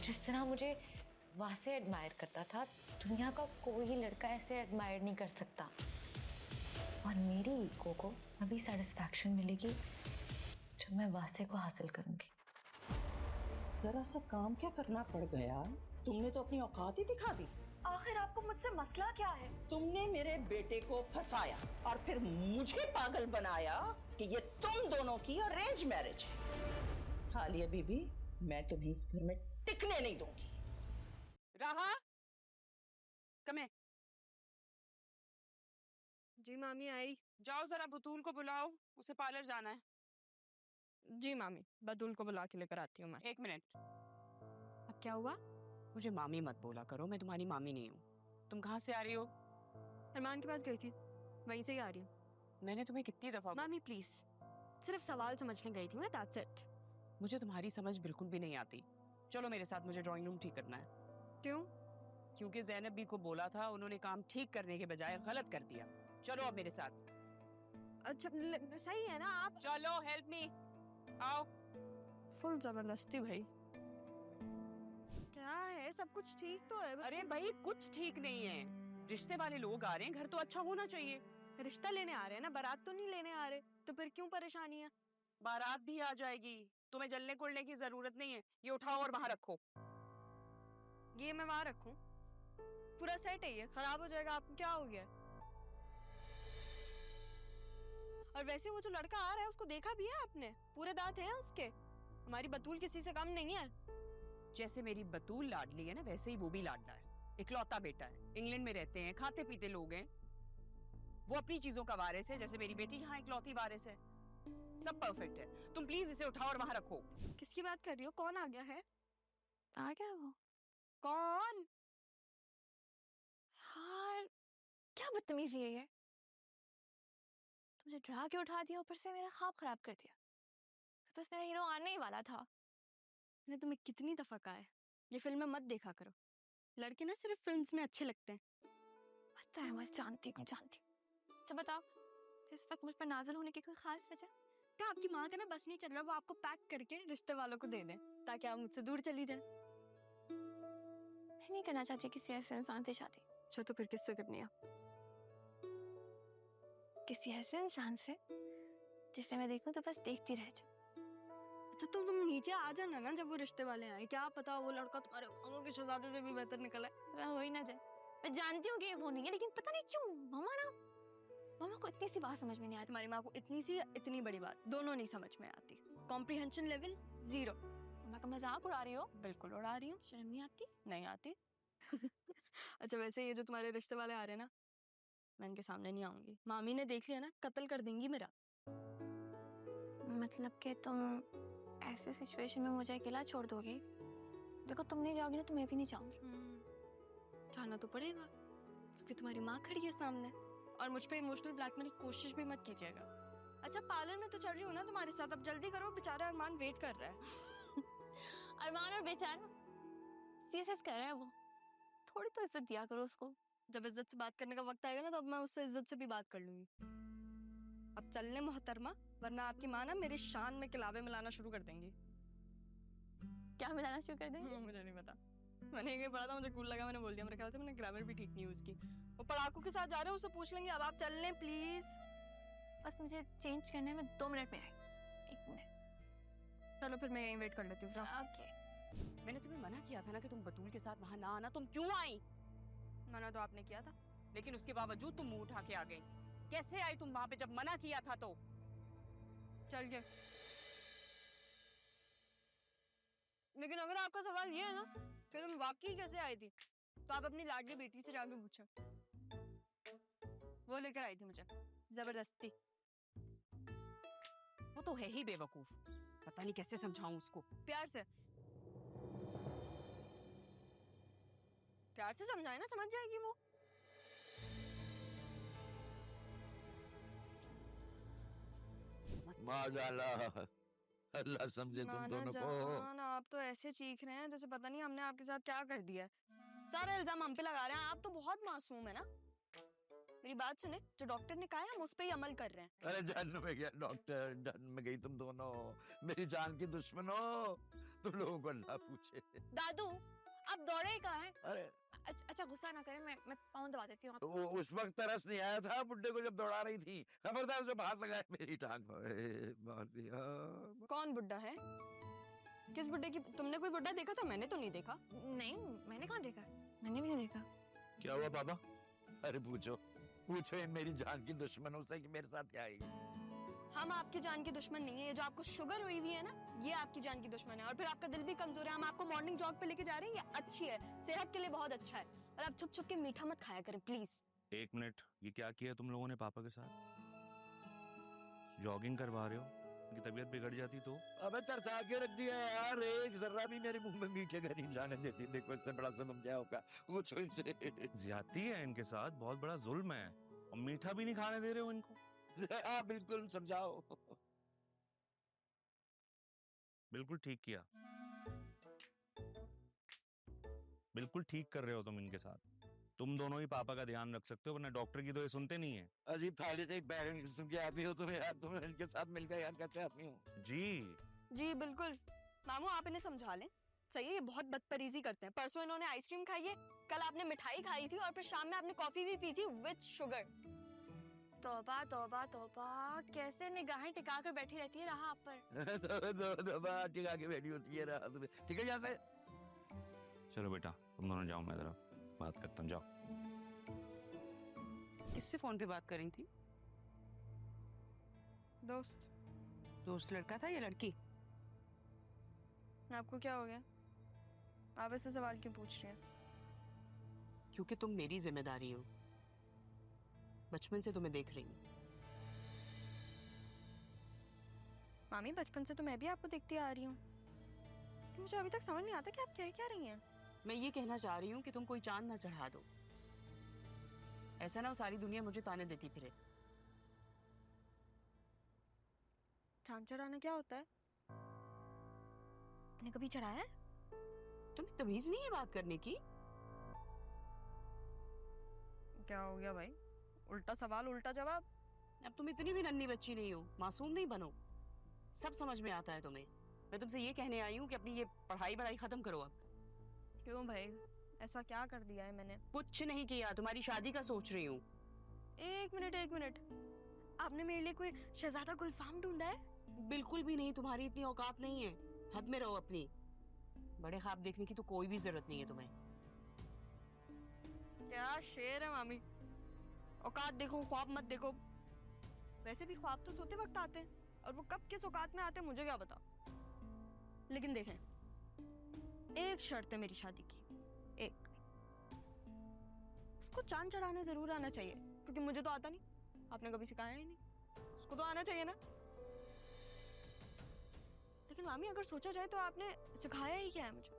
जिस तरह मुझे वासे एडमायर करता था, दुनिया का कोई लड़का ऐसे एडमायर नहीं कर सकता। और मेरी ईगो को अभी सेटिस्फैक्शन मिलेगी जब मैं वासे को हासिल करूंगी। जरा सा काम क्या करना पड़ गया, तुमने तो अपनी औकात ही दिखा दी। आखिर आपको मुझसे मसला क्या है? तुमने मेरे बेटे को फंसाया और फिर मुझे पागल बनाया कि ये तुम दोनों की अरेंज मैरिज है। हालिया बीबी, मैं तुम्हें इस घर में टिकने नहीं दूंगी। राहा, कम है। जी मामी आई। जाओ जरा बतूल को बुलाओ, उसे पार्लर जाना है। जी मामी, बतूल को बुला के लेकर आती हूँ मैं। 1 मिनट। अब क्या हुआ? मुझे मामी मत बोला करो, मैं तुम्हारी मामी नहीं हूँ। तुम कहाँ से आ रही हो? अरमान के पास गई थी, वहीं से ही आ रही हूँ। मैंने तुम्हें कितनी दफा मामी प्लीज, सिर्फ सवाल समझने गई थी मैं, दैट्स इट। मुझे तुम्हारी समझ बिल्कुल भी नहीं आती। चलो मेरे साथ, मुझे ड्राइंग रूम ठीक करना है। क्यों? क्योंकि ज़ैनब भी को बोला था, उन्होंने काम ठीक करने के बजाय गलत कर दिया। चलो अब मेरे साथ। अच्छा सही है ना आप? चलो हेल्प मी, आओ। फुल जबरदस्ती भाई। क्या है, सब कुछ ठीक तो है? अरे भाई कुछ ठीक नहीं है, रिश्ते वाले लोग आ रहे हैं, घर तो अच्छा होना चाहिए। रिश्ता लेने आ रहे हैं ना, बारात तो नहीं लेने आ रहे, तो फिर क्यों परेशानी है? बारात भी आ जाएगी, तुम्हें जलने कुलने की जरूरत नहीं है। ये उठाओ और वहां रखो। ये मैं वहां रखूं? पूरा सेट है ये, खराब हो जाएगा। आपको क्या हो गया? और वैसे वो जो लड़का आ रहा है उसको देखा भी है आपने? पूरे दांत हैं उसके। हमारी बतूल किसी से कम नहीं है। जैसे मेरी बतूल लाडली है ना, वैसे ही वो भी लाडला है। इकलौता बेटा है, इंग्लैंड में रहते हैं, खाते पीते लोग हैं। वो अपनी चीजों का वारिस है, जैसे मेरी बेटी यहाँ इकलौती वारिस है। सब परफेक्ट है। तुम प्लीज इसे उठाओ और वहां रखो। किसकी बात कर रही हो? कौन आ गया है? आ गया वो? कौन? यार क्या बदतमीजी है ये। तुझे डरा के उठा दिया, ऊपर से मेरा ख्वाब खराब कर दिया। तो बस मेरा हीरो आने ही वाला था। मैंने तुम्हें कितनी दफा कहा है ये फिल्में मत देखा करो, लड़के ना सिर्फ फिल्म्स में अच्छे लगते हैं। पता है, मैं जानती हूँ जानती हूँ। अच्छा बताओ, इस वक्त मुझ पर नाज़िल होने की कोई खास वजह? क्या आपकी माँ का ना बस नहीं चल रहा, वो आपको पैक करके रिश्ते वालों को दे दें ताकि आप मुझसे दूर चली जाए। मैं नहीं करना चाहती किसी ऐसे इंसान से शादी। अच्छा तो फिर किससे करनी है? किसी ऐसे इंसान से जिसे मैं देखूं तो बस देखती रह जाऊं। अच्छा तुम नीचे आ जाना ना जब वो रिश्ते वाले आए, क्या पता वो लड़का तुम्हारे ख्वाबों के शहजादे से भी बेहतर निकला है। हो ही ना जाए। मैं जानती हूँ कि ये वो नहीं है, लेकिन पता नहीं क्यों मामा को इतनी सी बात समझ में नहीं आती। तुम्हारी माँ को इतनी सी इतनी बड़ी बात दोनों नहीं समझ में आती। Comprehension level 0। मामा का मजाक उड़ा रही हो? बिल्कुल उड़ा रही हूँ। शर्म नहीं आती? नहीं आती। अच्छा वैसे ये जो तुम्हारे रिश्ते वाले आ रहे हैं ना, मैं इनके सामने नहीं आऊंगी। मामी ने देख लिया ना, कत्ल कर देंगी मेरा। मतलब कि तुम ऐसे सिचुएशन में मुझे अकेला छोड़ दोगे? देखो तुम नहीं जाओगी ना तो मैं भी नहीं जाऊंगी। जाना तो पड़ेगा क्योंकि तुम्हारी माँ खड़ी है सामने, और मुझ पे इमोशनल ब्लैकमेल की कोशिश भी मत कीजिएगा। अच्छा पार्लर में तो चल रही हूँ ना तुम्हारे साथ, अब जल्दी करो, बेचारा अरमान वेट कर रहा है। अरमान और बेचारा सीएसएस कर रहा है वो, थोड़ी तो इज्जत दिया करो उसको। जब इज्जत से बात करने का वक्त आएगा ना, तो अब मैं उससे इज्जत से भी बात कर लूंगी। अब चलने मोहतरमा, वरना आपकी माँ ना मेरी शान में किलाबे मिलाना शुरू कर देंगी। क्या मिलाना शुरू कर देंगे? मुझे नहीं पता, मैंने कहीं पढ़ा था, मुझे कूल लगा, मैंने बोल दिया। मेरे ख्याल से मैंने ग्रामर भी ठीक नहीं यूज की। वो पढ़ाकू के साथ जा रहे हो, उससे पूछ लेंगे। अब आप चल लें प्लीज। बस मुझे चेंज करने में 2 मिनट में आई। 1 मिनट। चलो फिर मैं यहीं वेट कर लेती हूँ। ओके। मैंने तुम्हें मना किया था ना कि तुम बतूल के साथ वहां ना आना, तुम क्यों आई? मना तो आपने किया था, लेकिन उसके बावजूद तुम मुंह उठा के आ गई। कैसे आई तुम वहां पे जब मना किया था? तो चल के। लेकिन अगर आपका सवाल ये है ना कि तुम वाकई कैसे आई थी, तो आप अपनी लाडली बेटी से जाके पूछो। वो लेकर आई थी मुझे जबरदस्ती। वो तो है ही बेवकूफ, पता नहीं कैसे समझाऊं उसको। प्यार से, प्यार से समझाए ना, समझ जाएगी वो। माशाल्लाह, अल्लाह समझे तुम दोनों को। आप तो ऐसे चीख रहे हैं जैसे पता नहीं हमने आपके साथ क्या कर दिया है। सारा इल्जाम हम पे लगा रहे हैं। आप तो बहुत मासूम है ना, मेरी बात सुने, जो डॉक्टर ने कहा है हम उस पे ही अमल कर रहे हैं। अरे जन्म में गया डॉक्टर, जन्म में गई तुम दोनों, मेरी जान की दुश्मन हो तुम लोगों को अल्लाह पूछे। दादू आप दौड़े ही कहाँ हैं? अरे अच्छा गुस्सा ना करें, मैं पाँव दबा देती हूँ आपको। वो उस वक्त तरस नहीं आया था बुड्ढे को जब दौड़ा रही थी, खबरदार से हाथ लगाए मेरी टांग पे, मार दिया। कौन बुड्ढा है? किस बुड्ढे की? तुमने कोई बुड्ढा देखा था? मैंने तो नहीं देखा। नहीं मैंने कहाँ देखा, मैंने भी नहीं देखा। क्या हुआ पापा? अरे पूछो पूछो, ये मेरी जान की दुश्मन हो सके मेरे साथ क्या है? हम आपकी जान की दुश्मन नहीं है, ये जो आपको शुगर हुई हुई है ना, ये आपकी जान की दुश्मन है। और फिर आपका दिल भी कमजोर है। हम आपको मॉर्निंग जॉग पे लेके जा रहे हैं, ये अच्छी है, सेहत के लिए बहुत अच्छा है। और आप छुप छुप के मीठा मत खाया करें प्लीज। एक मिनट, ये क्या किया तुम लोगों ने पापा के साथ? जॉगिंग करवा रहे हो? उनकी तबीयत बिगड़ जाती तो? अबे तरसा के रख दिया यार, एक जर्रा भी मेरे मुंह में मीठे का नहीं जाने देती। देखो इससे बड़ा जुल्म क्या होगा, पूछो इनसे। ज्यादती है इनके साथ, बहुत बड़ा जुल्म है। और मीठा भी नहीं खाने दे रहे हो इनको? हाँ बिल्कुल, समझाओ। बिल्कुल ठीक किया, बिल्कुल ठीक कर रहे हो तुम इनके साथ। तुम दोनों ही पापा का ध्यान रख सकते हो, वरना डॉक्टर की तो ये सुनते नहीं है। अजीब थाली से एक बैगन किस्म के आदमी हो तुम यार, तुम इनके साथ मिल गए यार, कैसे आदमी हो? जी बिल्कुल मामू, आप इन्हें समझा लें। सही है, ये बहुत बदतमीजी करते हैं। परसों इन्होंने आइसक्रीम खाई है, कल आपने मिठाई खाई थी, और फिर शाम में आपने कॉफी भी पी थी विद शुगर। तौबा तौबा तौबा, कैसे निगाहें टिका कर बैठी रहती है रहा आप पर। टिका के बैठी होती है रात में। ठीक है यहाँ से चलो बेटा, तुम दोनों जाओ, मैं जरा बात करता हूँ, जाओ। किससे फोन पे बात कर रही थी? दोस्त। दोस्त लड़का था या लड़की? आपको क्या हो गया? आप ऐसे सवाल क्यों पूछ रहे हैं? क्योंकि तुम मेरी जिम्मेदारी हो, बचपन से तुम्हें देख रही हूँ। मामी, बचपन से तो मैं भी आपको देखती आ रही हूँ। मुझे अभी तक समझ नहीं आता कि आप कह क्या रही हैं। मैं ये कहना चाह रही हूँ कि तुम कोई चांद ना चढ़ा दो, ऐसा ना हो सारी दुनिया मुझे ताने देती फिरे। चांद चढ़ाना क्या होता है? आपने कभी चढ़ाया है? तुम्हें तमीज नहीं है बात करने की? क्या हो गया भाई? उल्टा सवाल उल्टा जवाब। अब तुम इतनी भी नन्ही बच्ची नहीं हो, मासूम नहीं बनो, सब समझ में आता है तुम्हें। मैं तुमसे ये कहने आई हूँ कि अपनी ये पढ़ाई खत्म करो अब। क्यों भाई, ऐसा क्या कर दिया है मैंने? कुछ नहीं किया, तुम्हारी शादी का सोच रही हूँ। एक मिनट, आपने मेरे लिए कोई शहजादा गुलफाम ढूंढा है? बिल्कुल भी नहीं, तुम्हारी इतनी औकात नहीं है, हद में रहो अपनी। बड़े ख्वाब देखने की तो कोई भी जरूरत नहीं है तुम्हें। क्या शेर है मामी, औकात देखो ख्वाब मत देखो। वैसे भी ख्वाब तो सोते वक्त आते हैं, और वो कब किस औकात में आते हैं मुझे क्या पता। लेकिन देखें, एक शर्त है मेरी शादी की, एक। उसको चांद चढ़ाना जरूर आना चाहिए, क्योंकि मुझे तो आता नहीं, आपने कभी सिखाया ही नहीं। उसको तो आना चाहिए ना। लेकिन मामी, अगर सोचा जाए तो आपने सिखाया ही क्या है मुझे?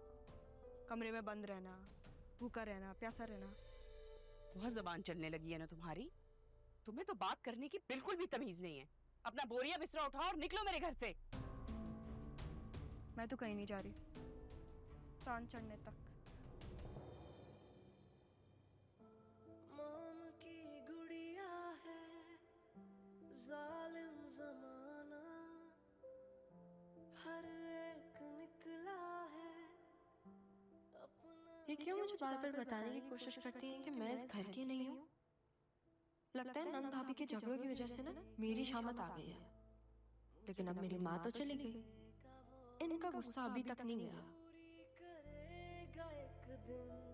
कमरे में बंद रहना, भूखा रहना, प्यासा रहना। बहुत जबान चलने लगी है ना तुम्हारी। तुम्हें तो बात करने की बिल्कुल भी तमीज नहीं है। अपना बोरिया बिस्तरा उठाओ और निकलो मेरे घर से। मैं तो कहीं नहीं जा रही, चांद चढ़ने तक। मोम की गुड़िया है जालिम जमाना, हर एक निकला है अपना। ये क्यों मुझे बार बार बताने की कोशिश करती है कि मैं इस घर की नहीं हूँ? लगता है नंद भाभी के झगड़ों की वजह से ना मेरी शामत आ गई है। लेकिन अब मेरी माँ तो चली गई, इनका गुस्सा अभी तक नहीं गया। करेगा एक दिन